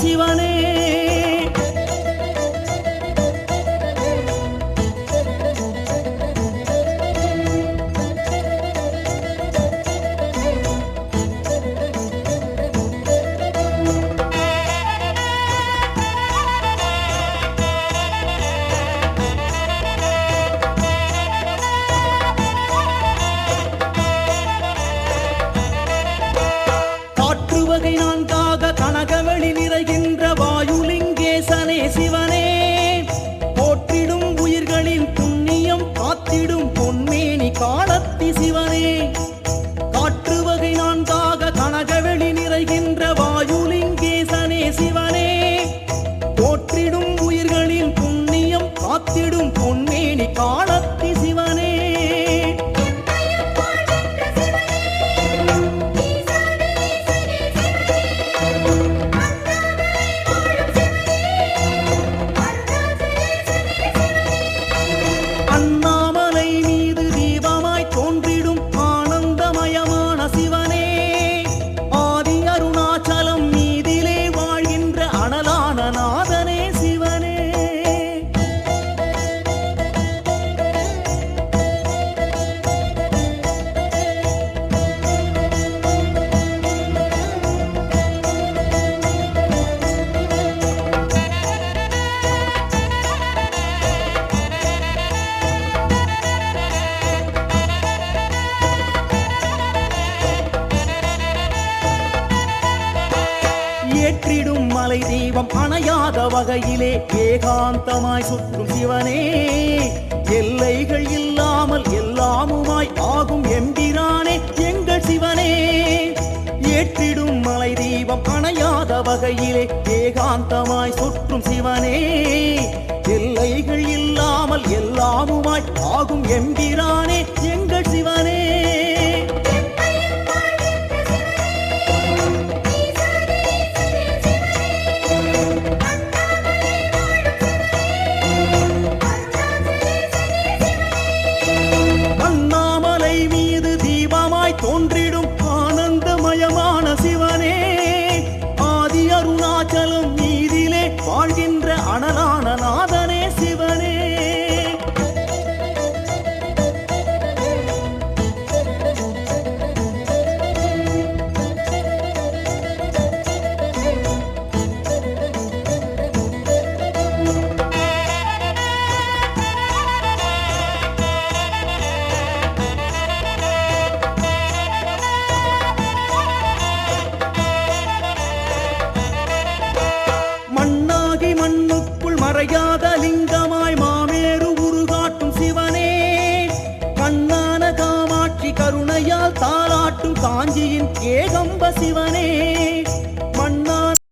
சிவனே. கனகவெளி நிறைகின்ற வாயுலிங்கேசனே சிவனே. போற்றிடும் உயிர்களின் புண்ணியம் காத்திடும் பொன்மேனி காலத்தி சிவனே. காற்று வகை நான்காக கனகவெளி நிறைகின்ற வாயுலிங்கேசனே சிவனே. போற்றிடும் உயிர்களின் புண்ணியம் காத்திடும் பொன்மேனி காலத்தி சிவனே. ஏற்றிடும் மலை தீபம் அணையாத வகையிலே ஏகாந்தமாய் சுற்றும் சிவனே. எல்லைகள் இல்லாமல் எல்லாமுமாய் ஆகும் எம்பிரானே எங்கள் சிவனே. ஏற்றிடும் மலை தீபம் அணையாத வகையிலே ஏகாந்தமாய் சுற்றும் சிவனே. எல்லைகள் இல்லாமல் எல்லாமுமாய் ஆகும் எம்பிரானே எங்கள் சிவனே. தோன்றிடும் ஆனந்தமயமான சிவனே. ஆதி அருணாச்சலம் மீதிலே வாழ்கின்ற அனலான நாதனே சிவனே. மண்ணுக்குள் மறையாத லிங்கமாய் மாமேறு உருகாட்டும் சிவனே. கண்ணான காமாட்சி கருணையால் தாளாட்டும் காஞ்சியின் ஏகம்ப சிவனே.